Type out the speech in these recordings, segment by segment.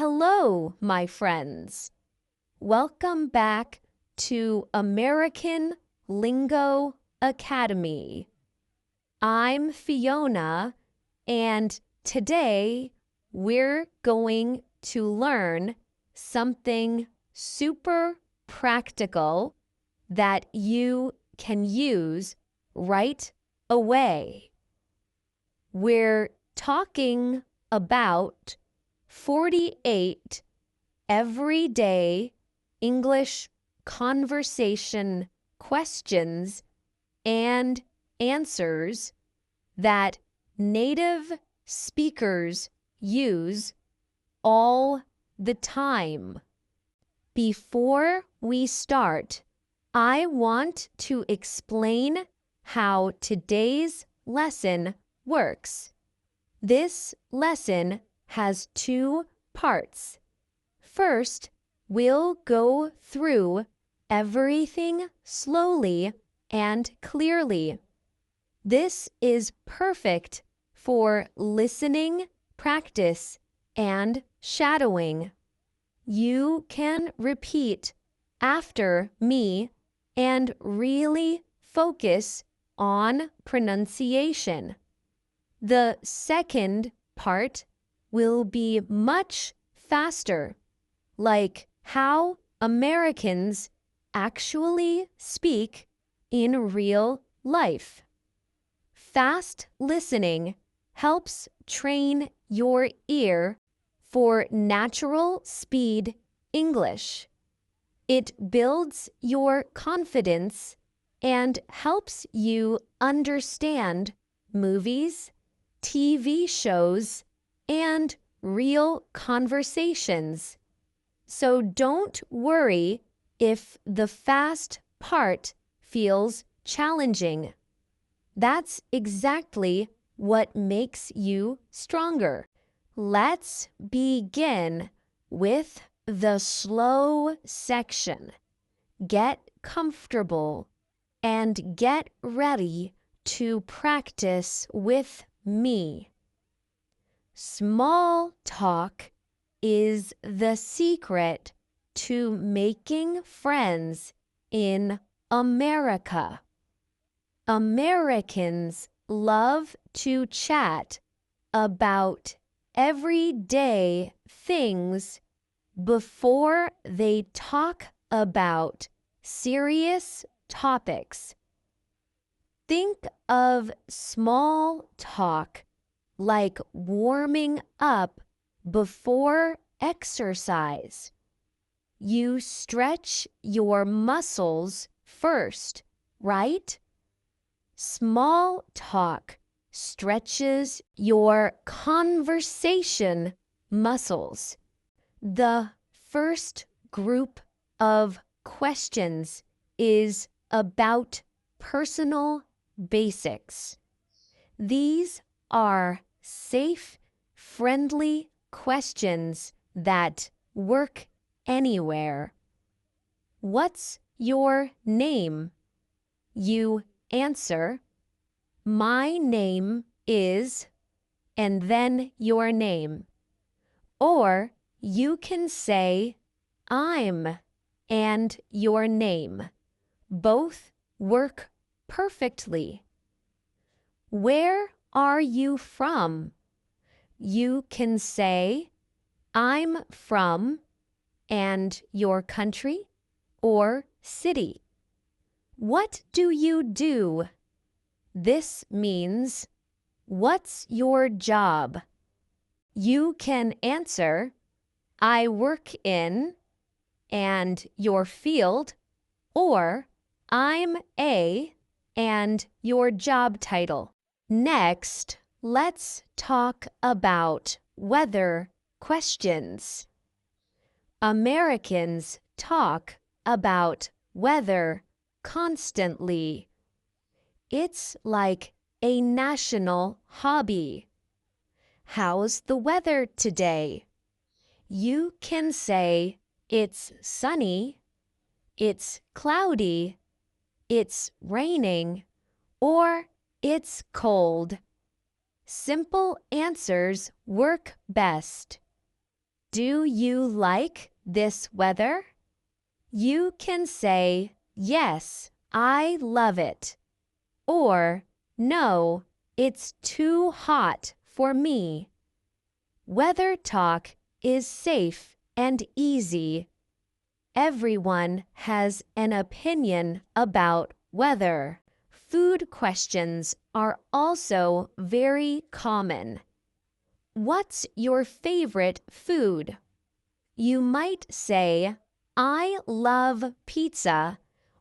Hello, my friends. Welcome back to American Lingo Academy. I'm Fiona, and today we're going to learn something super practical that you can use right away. We're talking about 48 everyday English conversation questions and answers that native speakers use all the time. Before we start, I want to explain how today's lesson works. This lesson has two parts. First, we'll go through everything slowly and clearly. This is perfect for listening, practice, and shadowing. You can repeat after me and really focus on pronunciation. The second part will be much faster, like how Americans actually speak in real life. Fast listening helps train your ear for natural speed English. It builds your confidence and helps you understand movies, TV shows, and real conversations. So don't worry if the fast part feels challenging. That's exactly what makes you stronger. Let's begin with the slow section. Get comfortable and get ready to practice with me. Small talk is the secret to making friends in America. Americans love to chat about everyday things before they talk about serious topics. Think of small talk like warming up before exercise. You stretch your muscles first, right? Small talk stretches your conversation muscles. The first group of questions is about personal basics. These are safe, friendly questions that work anywhere. What's your name? You answer, my name is, and then your name. Or you can say, I'm, and your name. Both work perfectly. Where are you from? You can say, I'm from, and your country or city. What do you do? This means, what's your job? You can answer, I work in, and your field, or I'm a, and your job title. Next, let's talk about weather questions. Americans talk about weather constantly. It's like a national hobby. How's the weather today? You can say it's sunny, it's cloudy, it's raining, or it's cold. Simple answers work best. Do you like this weather? You can say, yes, I love it. Or, no, it's too hot for me. Weather talk is safe and easy. Everyone has an opinion about weather. Food questions are also very common. What's your favorite food? You might say, I love pizza,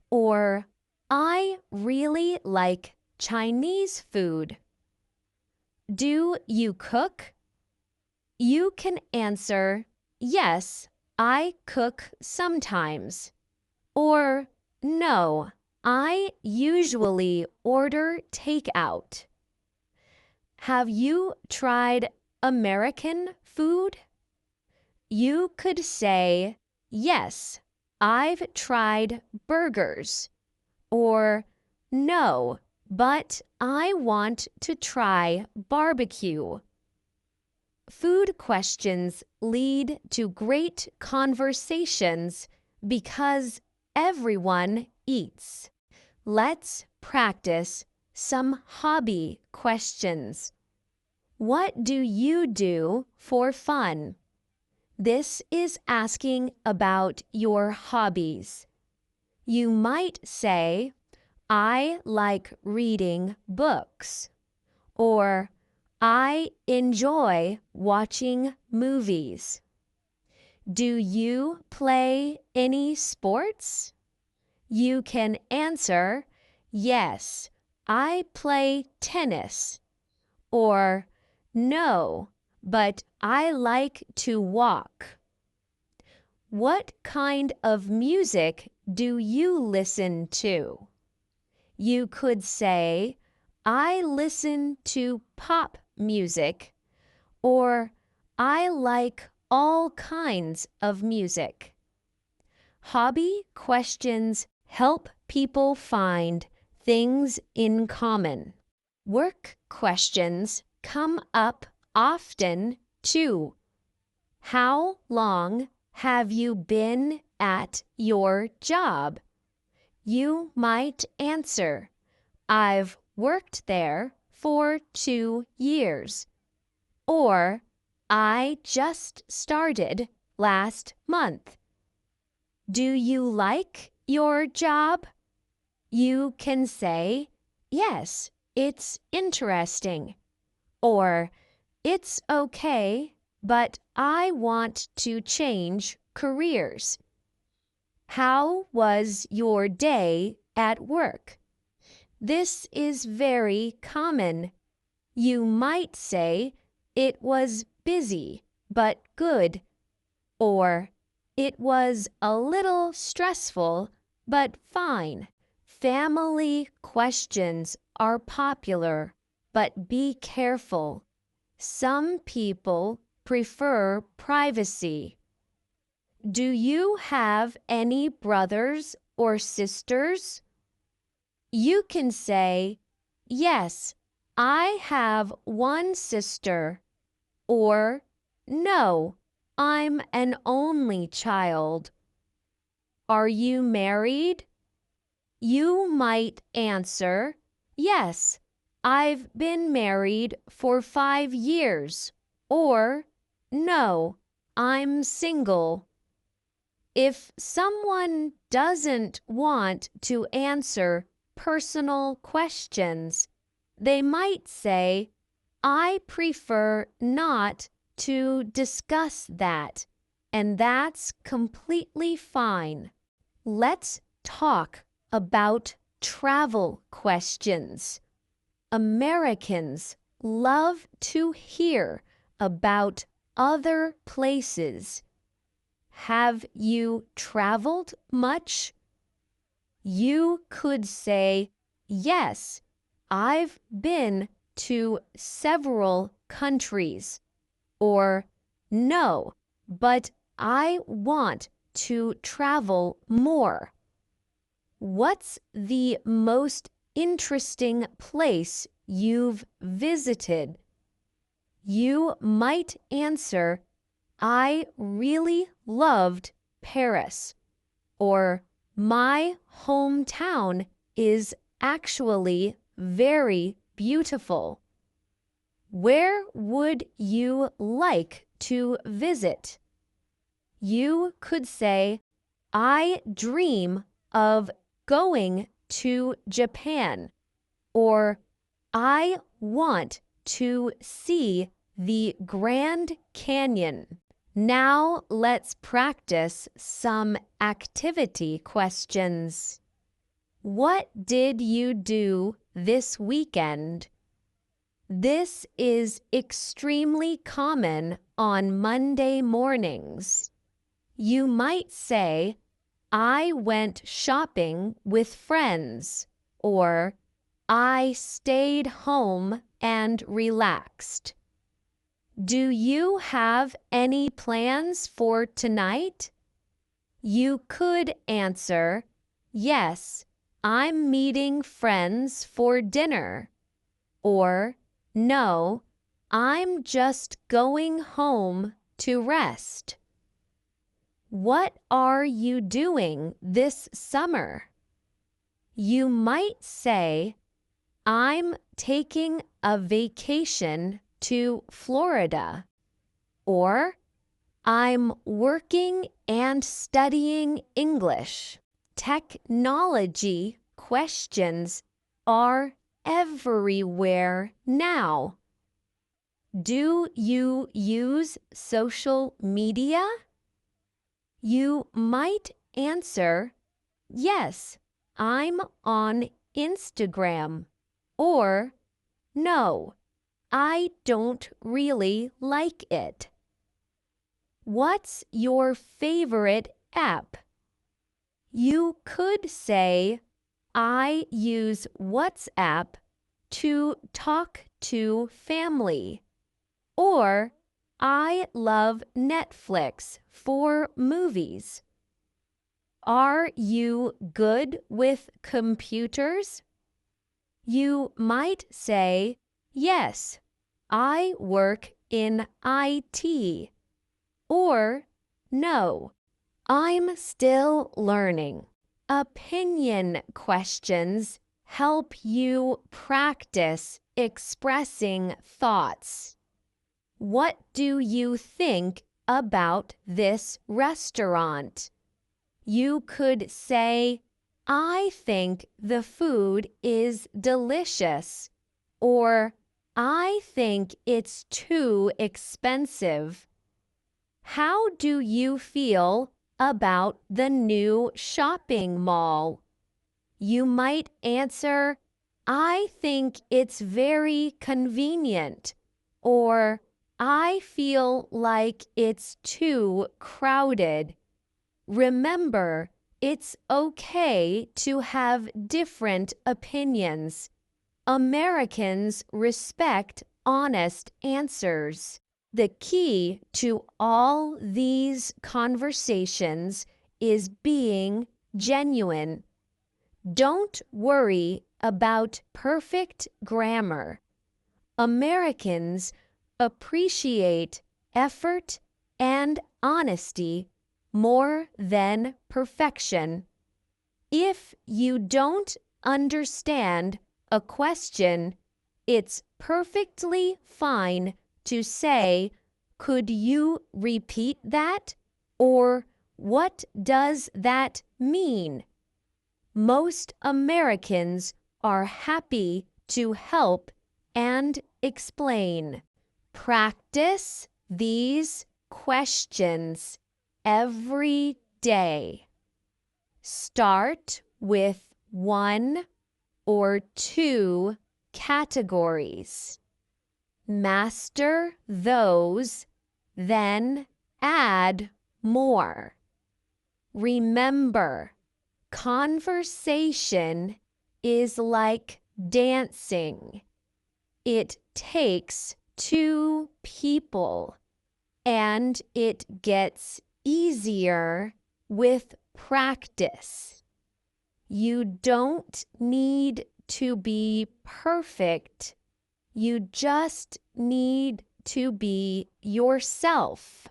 or I really like Chinese food. Do you cook? You can answer, yes, I cook sometimes. Or, no, I usually order takeout. Have you tried American food? You could say, yes, I've tried burgers. Or, no, but I want to try barbecue. Food questions lead to great conversations because everyone eats. Let's practice some hobby questions. What do you do for fun? This is asking about your hobbies. You might say, I like reading books, or I enjoy watching movies. Do you play any sports? You can answer, yes, I play tennis, or no, but I like to walk. What kind of music do you listen to? You could say, I listen to pop music, or I like all kinds of music. Hobby questions help people find things in common. Work questions come up often too. How long have you been at your job? You might answer, I've worked there for 2 years. Or, I just started last month. Do you like your job? You can say, yes, it's interesting. Or, it's okay, but I want to change careers. How was your day at work? This is very common. You might say, it was busy, but good. Or, it was a little stressful, but fine. Family questions are popular, but be careful. Some people prefer privacy. Do you have any brothers or sisters? You can say, yes, I have one sister. Or, no, I'm an only child. Are you married? You might answer, yes, I've been married for 5 years. Or, no, I'm single. If someone doesn't want to answer personal questions, they might say, I prefer not to discuss that, and that's completely fine. Let's talk about travel questions. Americans love to hear about other places. Have you traveled much? You could say, yes, I've been to several countries. Or, no, but I want to travel more. What's the most interesting place you've visited? You might answer, I really loved Paris, or my hometown is actually very beautiful. Where would you like to visit? You could say, I dream of going to Japan, or I want to see the Grand Canyon. Now let's practice some activity questions. What did you do this weekend? This is extremely common on Monday mornings. You might say, I went shopping with friends, or I stayed home and relaxed. Do you have any plans for tonight? You could answer, yes, I'm meeting friends for dinner, or no, I'm just going home to rest. What are you doing this summer? You might say, I'm taking a vacation to Florida, or I'm working and studying English. Technology questions are everywhere now. Do you use social media? You might answer, yes, I'm on Instagram, or no, I don't really like it. What's your favorite app? You could say, I use WhatsApp to talk to family, or I love Netflix for movies. Are you good with computers? You might say, yes, I work in IT, or no, I'm still learning. Opinion questions help you practice expressing thoughts. What do you think about this restaurant? You could say, I think the food is delicious, or I think it's too expensive. How do you feel about the new shopping mall? You might answer, I think it's very convenient, or I feel like it's too crowded. Remember, it's okay to have different opinions. Americans respect honest answers. The key to all these conversations is being genuine. Don't worry about perfect grammar. Americans appreciate effort and honesty more than perfection. If you don't understand a question, it's perfectly fine to say, could you repeat that? Or what does that mean? Most Americans are happy to help and explain. Practice these questions every day. Start with 1 or 2 categories. Master those, then add more. Remember, conversation is like dancing. It takes 2 people, and it gets easier with practice. You don't need to be perfect. You just need to be yourself.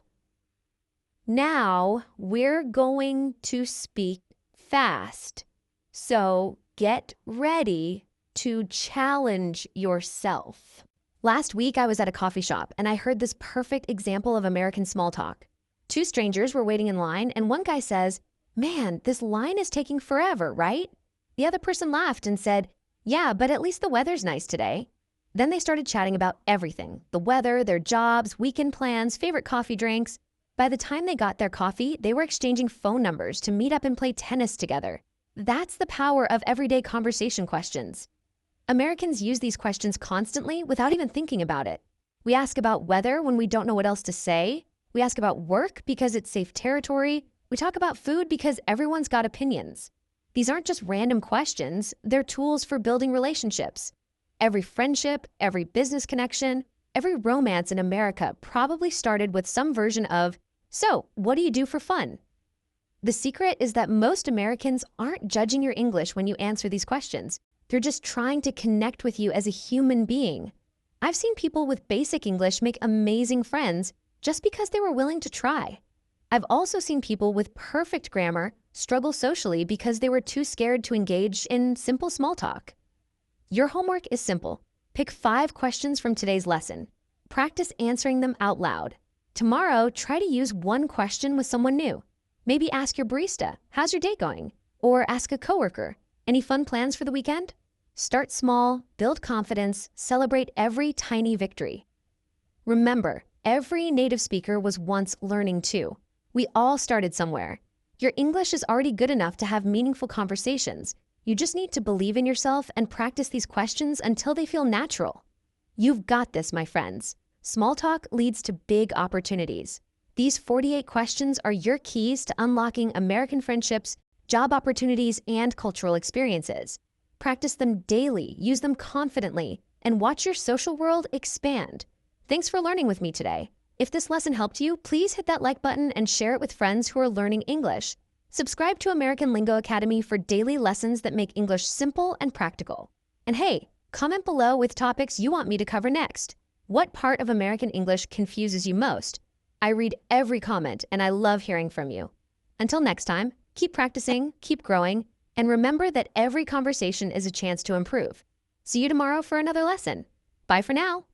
Now we're going to speak fast. So get ready to challenge yourself. Last week, I was at a coffee shop and I heard this perfect example of American small talk. Two strangers were waiting in line and one guy says, "Man, this line is taking forever, right?" The other person laughed and said, "Yeah, but at least the weather's nice today." Then they started chatting about everything: the weather, their jobs, weekend plans, favorite coffee drinks. By the time they got their coffee, they were exchanging phone numbers to meet up and play tennis together. That's the power of everyday conversation questions. Americans use these questions constantly without even thinking about it. We ask about weather when we don't know what else to say. We ask about work because it's safe territory. We talk about food because everyone's got opinions. These aren't just random questions, they're tools for building relationships. Every friendship, every business connection, every romance in America probably started with some version of, "So, what do you do for fun?" The secret is that most Americans aren't judging your English when you answer these questions. They're just trying to connect with you as a human being. I've seen people with basic English make amazing friends just because they were willing to try. I've also seen people with perfect grammar struggle socially because they were too scared to engage in simple small talk. Your homework is simple. Pick 5 questions from today's lesson. Practice answering them out loud. Tomorrow, try to use one question with someone new. Maybe ask your barista, "How's your day going?" Or ask a coworker, "Any fun plans for the weekend?" Start small, build confidence, celebrate every tiny victory. Remember, every native speaker was once learning too. We all started somewhere. Your English is already good enough to have meaningful conversations. You just need to believe in yourself and practice these questions until they feel natural. You've got this, my friends. Small talk leads to big opportunities. These 48 questions are your keys to unlocking American friendships, job opportunities, and cultural experiences. Practice them daily, use them confidently, and watch your social world expand. Thanks for learning with me today. If this lesson helped you, please hit that like button and share it with friends who are learning English. Subscribe to American Lingo Academy for daily lessons that make English simple and practical. And hey, comment below with topics you want me to cover next. What part of American English confuses you most? I read every comment and I love hearing from you. Until next time, keep practicing, keep growing, and remember that every conversation is a chance to improve. See you tomorrow for another lesson. Bye for now.